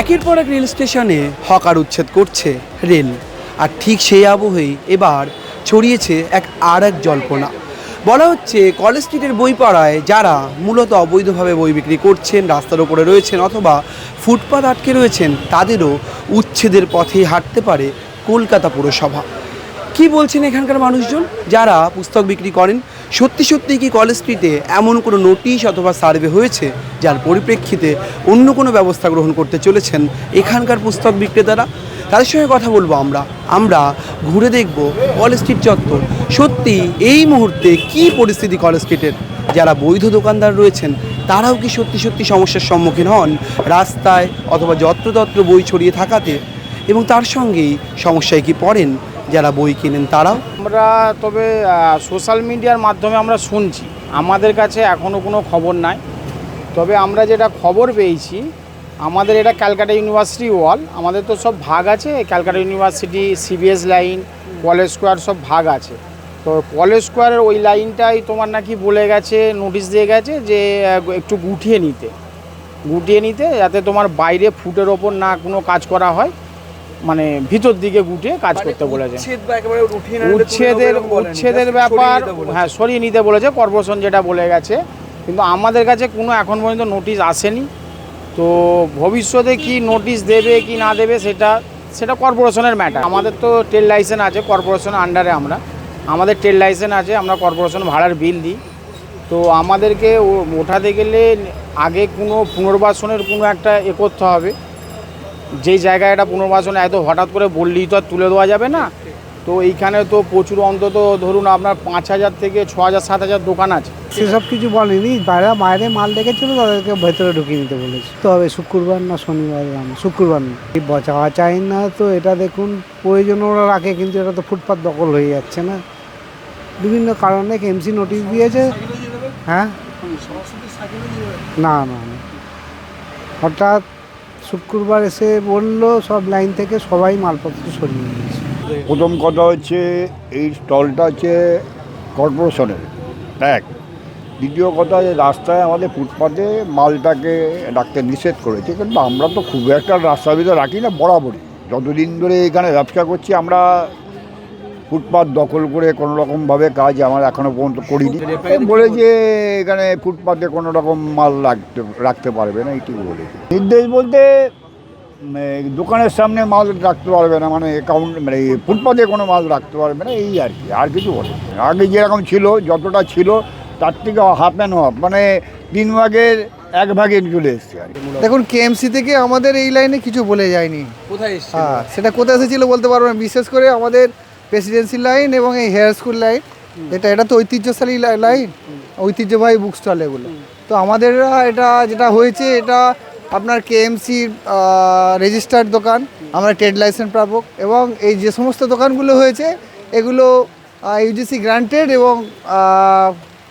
একের পর এক রেল স্টেশনে হকার উচ্ছেদ করছে রেল, আর ঠিক সেই আবহেই এবার ছড়িয়েছে আর এক জল্পনা। বলা হচ্ছে কলেজ স্ট্রিটের বইপাড়ায় যারা মূলত অবৈধভাবে বই বিক্রি করছেন, রাস্তার ওপরে রয়েছেন অথবা ফুটপাত আটকে রয়েছেন, তাদেরও উচ্ছেদের পথে হাঁটতে পারে কলকাতা পুরসভা। কি বলছেন এখানকার মানুষজন যারা পুস্তক বিক্রি করেন? সত্যি সত্যি কি কলেজ স্ট্রিটে এমন কোনো নোটিশ অথবা সার্ভে হয়েছে যার পরিপ্রেক্ষিতে অন্য কোনো ব্যবস্থা গ্রহণ করতে চলেছেন এখানকার পুস্তক বিক্রেতারা? তাদের সঙ্গে কথা বলবো আমরা ঘুরে দেখব কলেজ স্ট্রিট চত্বর। সত্যি এই মুহূর্তে কি পরিস্থিতি কলেজ স্ট্রিটের? যারা বৈধ দোকানদার রয়েছেন তারাও কি সত্যি সত্যি সমস্যার সম্মুখীন হন রাস্তায় অথবা যত্রতত্র বই ছড়িয়ে থাকাতে? এবং তার সঙ্গেই সমস্যায় কি পড়েন যারা বই কেনেন তারাও? আমরা তবে সোশ্যাল মিডিয়ার মাধ্যমে আমরা শুনছি, আমাদের কাছে এখনও কোনো খবর নাই। তবে আমরা যেটা খবর পেয়েছি, আমাদের এটা ক্যালকাটা ইউনিভার্সিটি ওয়াল, আমাদের তো সব ভাগ আছে, Calcutta university, CBS line, college square সব ভাগ আছে। তো কলেজ স্কোয়ারের ওই লাইনটাই তোমার নাকি বলে গেছে, নোটিশ দিয়ে গেছে যে একটু গুটিয়ে নিতে যাতে তোমার বাইরে ফুটের ওপর না কোনো কাজ করা হয়, মানে ভিতর দিকে গুটিয়ে কাজ করতে বলেছে। উচ্ছেদের ব্যাপার হ্যাঁ সরিয়ে নিতে বলেছে কর্পোরেশন, যেটা বলে গেছে। কিন্তু আমাদের কাছে কোনো এখন পর্যন্ত নোটিশ আসেনি। তো ভবিষ্যতে কি নোটিশ দেবে কি না দেবে সেটা কর্পোরেশনের ম্যাটার। আমাদের তো ট্রেড লাইসেন্স আছে কর্পোরেশনের আন্ডারে, আমাদের ট্রেড লাইসেন্স আছে, আমরা কর্পোরেশন ভাড়ার বিল দিই। তো আমাদেরকে ওঠাতে গেলে আগে কোনো পুনর্বাসনের কোনো একটা করতে হবে। যেই জায়গায় এটা পুনর্বাসন এত হঠাৎ করে বললেই তো আর তুলে দেওয়া যাবে না। তো এইখানে তো প্রচুর, অন্তত ধরুন আপনার 5,000 থেকে 6,000 7,000 দোকান আছে। সেসব কিছু বলেনি, বাইরে মাল রেখেছিল, তাদেরকে ভেতরে ঢুকিয়ে নিতে বলেছে। তো হবে শুক্রবার না শনিবার, শুক্রবার না। চাওয়া চাই না তো, এটা দেখুন প্রয়োজন ওরা রাখে, কিন্তু এটা তো ফুটপাত দখল হয়ে যাচ্ছে না বিভিন্ন কারণে। কেএমসি নোটিশ দিয়েছে। হ্যাঁ না হঠাৎ শুক্রবার এসে বললো সব লাইন থেকে সবাই মালপত্র সরিয়ে নিয়েছে। প্রথম কথা হচ্ছে এই স্টলটা হচ্ছে কর্পোরেশনের এক। দ্বিতীয় কথা যে রাস্তায় আমাদের ফুটপাতে মালটাকে রাখতে নিষেধ করেছে, কিন্তু আমরা তো খুব একটা রাস্তার ভিতরে রাখি না। বরাবরই যতদিন ধরে এখানে ব্যবসা করছি আমরা ফুটপাত দখল করে কোনো রকমভাবে কাজ আমরা এখনও পর্যন্ত করিনি। বলে যে এখানে ফুটপাতে কোনো রকম মাল রাখতে পারবে না, এইটুকু বলেছে। নির্দেশ বলতে দোকানের সামনে মাল রাখতে পারবে না, মানে মানে ফুটপাতে কোনো মাল রাখতে পারবে না, এই আর কি, আর কিছু বলে। আগে যেরকম ছিল, যতটা ছিল তার থেকে হাফ অ্যান্ড হাফ, মানে 3 ভাগের 1 ভাগে চলে এসছে আর কি। দেখুন কেএমসি থেকে আমাদের এই লাইনে কিছু বলে যায়নি। কোথায় এসছে? হ্যাঁ, সেটা কোথায় এসেছিলো বলতে পারবো না। বিশেষ করে আমাদের প্রেসিডেন্সি লাইন এবং এই হেয়ার স্কুল লাইন, এটা তো ঐতিহ্যশালী লাইন, ঐতিহ্যবাহী বুক স্টল এগুলো। তো আমাদের এটা যেটা হয়েছে, এটা আপনার কেএমসির রেজিস্টার্ড দোকান, আমরা ট্রেড লাইসেন্স প্রাপক, এবং এই যে সমস্ত দোকানগুলো হয়েছে এগুলো ইউজিসি গ্রান্টেড, এবং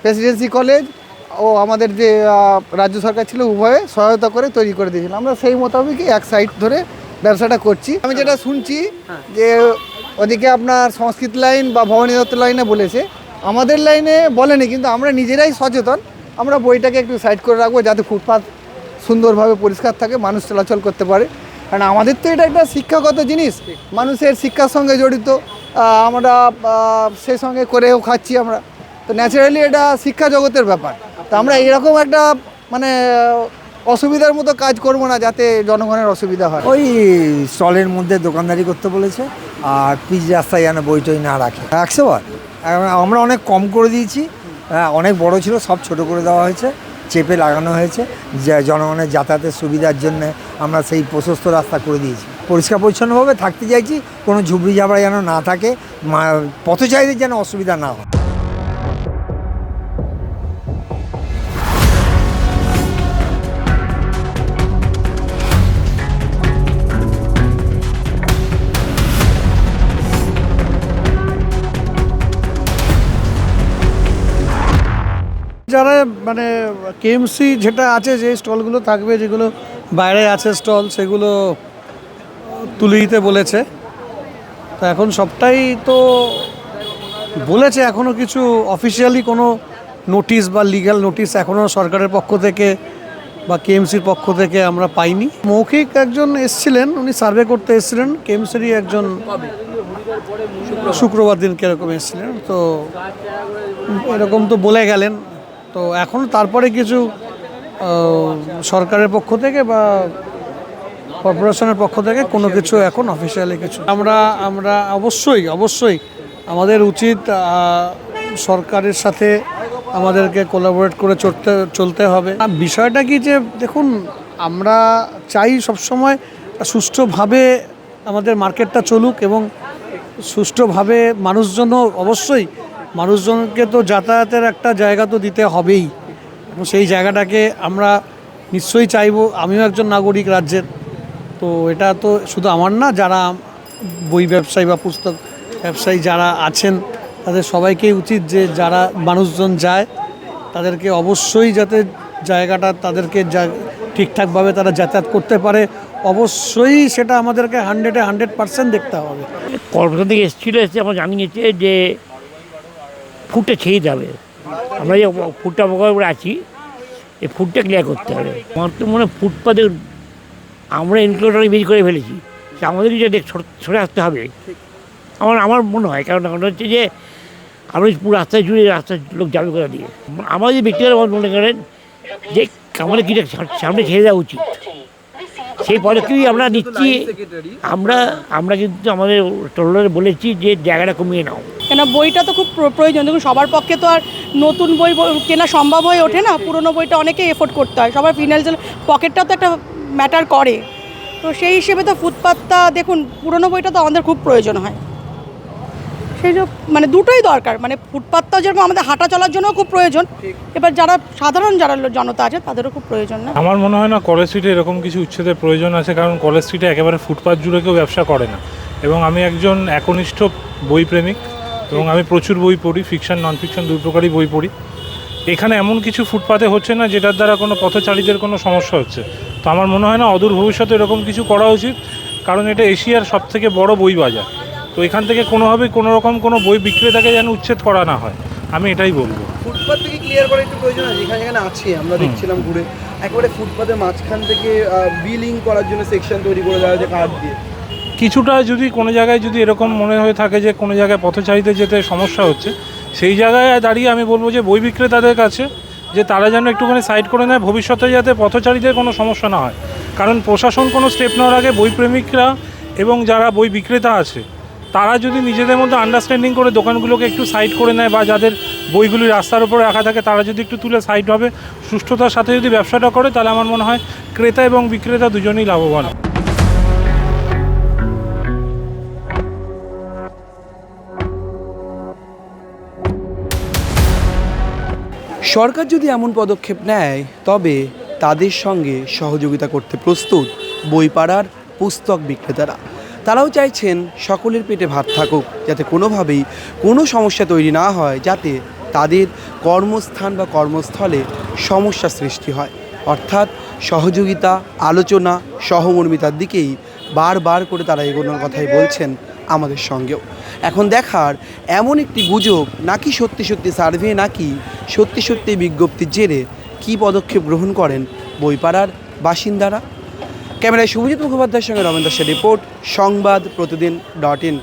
প্রেসিডেন্সি কলেজ ও আমাদের যে রাজ্য সরকার ছিল উভয়ে সহায়তা করে তৈরি করে দিয়েছিল। আমরা সেই মোতাবেকই এক সাইড ধরে ব্যবসাটা করছি। আমি যেটা শুনছি যে ওদিকে আপনার সংস্কৃত লাইন বা ভবানী দত্ত লাইনে বলেছে, আমাদের লাইনে বলেনি, কিন্তু আমরা নিজেরাই সচেতন। আমরা বইটাকে একটু সাইড করে রাখবো যাতে ফুটপাত সুন্দরভাবে পরিষ্কার থাকে, মানুষ চলাচল করতে পারে। কারণ আমাদের তো এটা একটা শিক্ষাগত জিনিস, মানুষের শিক্ষার সঙ্গে জড়িত, আমরা সেই সঙ্গে করেও খাচ্ছি আমরা। তো ন্যাচারালি এটা শিক্ষা জগতের ব্যাপার। তো আমরা এরকম একটা মানে অসুবিধার মতো কাজ করব না যাতে জনগণের অসুবিধা হয়। ওই স্টলের মধ্যে দোকানদারি করতে বলেছে, আর পিচ রাস্তায় যেন বই টই না রাখে। 100 বার আমরা অনেক কম করে দিয়েছি, অনেক বড় ছিল সব ছোট করে দেওয়া হয়েছে, চেপে লাগানো হয়েছে, যে জনগণের যাতায়াতের সুবিধার জন্য আমরা সেই প্রশস্ত রাস্তা করে দিয়েছি। পরিষ্কার পরিচ্ছন্নভাবে থাকতে চাইছি, কোনো ঝুবড়ি ঝাবড়া যেন না থাকে, পথচারীদের যেন অসুবিধা না হয়। যারা মানে কেএমসি যেটা আছে, যে স্টলগুলো থাকবে, যেগুলো বাইরে আছে স্টল, সেগুলো তুলে দিতে বলেছে। তো এখন সবটাই তো বলেছে, এখনও কিছু অফিসিয়ালি কোনো নোটিশ বা লিগ্যাল নোটিশ এখনও সরকারের পক্ষ থেকে বা কেএমসির পক্ষ থেকে আমরা পাইনি। মৌখিক একজন এসছিলেন, উনি সার্ভে করতে এসেছিলেন, কেএমসিরই একজন শুক্রবার দিন কীরকম এসেছিলেন, তো এরকম তো বলে গেলেন। তো এখন তারপরে কিছু সরকারের পক্ষ থেকে বা কর্পোরেশনের পক্ষ থেকে কোনো কিছু এখন অফিসিয়ালি কিছু আমরা অবশ্যই আমাদের উচিত সরকারের সাথে আমাদেরকে কোলাবোরেট করে চলতে হবে। বিষয়টা কি যে দেখুন, আমরা চাই সবসময় সুষ্ঠুভাবে আমাদের মার্কেটটা চলুক এবং সুষ্ঠুভাবে মানুষজনকে তো যাতায়াতের একটা জায়গা তো দিতে হবেই, এবং সেই জায়গাটাকে আমরা নিশ্চয়ই চাইবো। আমিও একজন নাগরিক রাজ্যের, তো এটা তো শুধু আমার না, যারা বই ব্যবসায়ী বা পুস্তক ব্যবসায়ী যারা আছেন তাদের সবাইকেই উচিত যে যারা মানুষজন যায় তাদেরকে অবশ্যই যাতে জায়গাটা তাদেরকে ঠিকঠাকভাবে তারা যাতায়াত করতে পারে, অবশ্যই সেটা আমাদেরকে 100% দেখতে হবে। কর্পোরেশন থেকে এসে আমরা জানিয়েছে যে ফুটটা ছেড়ে দেবে। আমরা যে ফুটটা অবকার করে আছি, এই ফুটটা ক্লিয়ার করতে হবে। আমার তো মনে হয় ফুটপাতে আমরা ইনক্লুডারে বেশি করে ফেলেছি, আমাদেরই যে সরে আসতে হবে আমার মনে হয়। কারণ হচ্ছে যে আমরা পুরো রাস্তায় জুড়ে রাস্তায় লোক যাবে করে দিয়ে, আমাদের যে ব্যক্তিগত মনে করেন যে আমাদের কিছু সামনে ছেড়ে দেওয়া উচিত, সেই পদক্ষেপই আমরা নিচ্ছি। আমরা কিন্তু আমাদের টোলারে বলেছি যে জায়গাটা কমিয়ে নাও, কেন বইটা তো খুব প্রয়োজন। দেখুন, সবার পক্ষে তো আর নতুন বই কেনা সম্ভব হয়ে ওঠে না, পুরনো বইটা অনেকেই এফোর্ড করতে হয়, সবার ফিনান্সিয়াল পকেটটাও তো একটা ম্যাটার করে। তো সেই হিসেবে তো ফুটপাতটা দেখুন, পুরনো বইটা তো আমাদের খুব প্রয়োজন হয়। সেই সব মানে দুটোই দরকার, মানে ফুটপাতটাও যেরকম আমাদের হাঁটা চলার জন্য খুব প্রয়োজন, এবার যারা সাধারণ জনতা আছে তাদেরও খুব প্রয়োজন। না, আমার মনে হয় না কলেজ স্ট্রিটে এরকম কিছু উচ্ছেদের প্রয়োজন আছে, কারণ কলেজ স্ট্রিটে একেবারে ফুটপাত জুড়ে কেউ ব্যবসা করে না। এবং আমি একজন একনিষ্ঠ বই প্রেমিক এবং আমি প্রচুর বই পড়ি, ফিকশন নন ফিকশন দুই প্রকারই বই পড়ি। এখানে এমন কিছু ফুটপাতে হচ্ছে না যেটার দ্বারা কোনো পথচারীদের কোনো সমস্যা হচ্ছে। তো আমার মনে হয় না অদূর ভবিষ্যতে এরকম কিছু করা উচিত, কারণ এটা এশিয়ার সবথেকে বড় বই বাজার। তো এখান থেকে কোনোভাবে কোনো রকম কোনো বই বিক্রেতাকে যেন উচ্ছেদ করা না হয়, আমি এটাই বলবো। ফুটপাত থেকে ক্লিয়ার করা একটু প্রয়োজন আছে। যেখানে আছে আমরা দেখছিলাম ঘুরে, একেবারে ফুটপাতের মাঝখান থেকে বিলিং করার জন্য সেকশন তৈরি করে দেওয়া হয়েছে কার্ড দিয়ে। কিছুটা যদি কোনো জায়গায় যদি এরকম মনে হয়ে থাকে যে কোনো জায়গায় পথচারীদের যেতে সমস্যা হচ্ছে, সেই জায়গায় দাঁড়িয়ে আমি বলবো যে বই বিক্রেতাদের কাছে যে তারা যেন একটুখানি সাইড করে নেয়, ভবিষ্যতে যাতে পথচারীদের কোনো সমস্যা না হয়। কারণ প্রশাসন কোনো স্টেপ নেওয়ার আগে বই প্রেমিকরা এবং যারা বই বিক্রেতা আছে তারা যদি নিজেদের মধ্যে আন্ডারস্ট্যান্ডিং করে দোকানগুলোকে একটু সাইড করে নেয়, বা যাদের বইগুলি রাস্তার উপরে রাখা থাকে তারা যদি একটু তুলে সাইডভাবে সুষ্ঠুতার সাথে যদি ব্যবসাটা করে, তাহলে আমার মনে হয় ক্রেতা এবং বিক্রেতা দুজনেই লাভবান। সরকার যদি এমন পদক্ষেপ নেয় তবে তাদের সঙ্গে সহযোগিতা করতে প্রস্তুত বইপাড়ার পুস্তক বিক্রেতারা। তারাও চাইছেন সকলের পেটে ভাত থাকুক, যাতে কোনোভাবেই কোনো সমস্যা তৈরি না হয়, যাতে তাদের কর্মস্থান বা কর্মস্থলে সমস্যা সৃষ্টি হয়। অর্থাৎ সহযোগিতা, আলোচনা, সহমর্মিতার দিকেই বারবার করে তারা এগোনোর কথাই বলছেন আমাদের সঙ্গেও। এখন দেখার এমন একটি গুজব নাকি সত্যি সত্যি সার্ভে, নাকি সত্যি সত্যি বিজ্ঞপ্তির জেরে কী পদক্ষেপ গ্রহণ করেন বইপাড়ার বাসিন্দারা। ক্যামেরায় শুভজিৎ মুখোপাধ্যায়ের সঙ্গে রমেন দাসের রিপোর্ট, সংবাদ প্রতিদিন.in।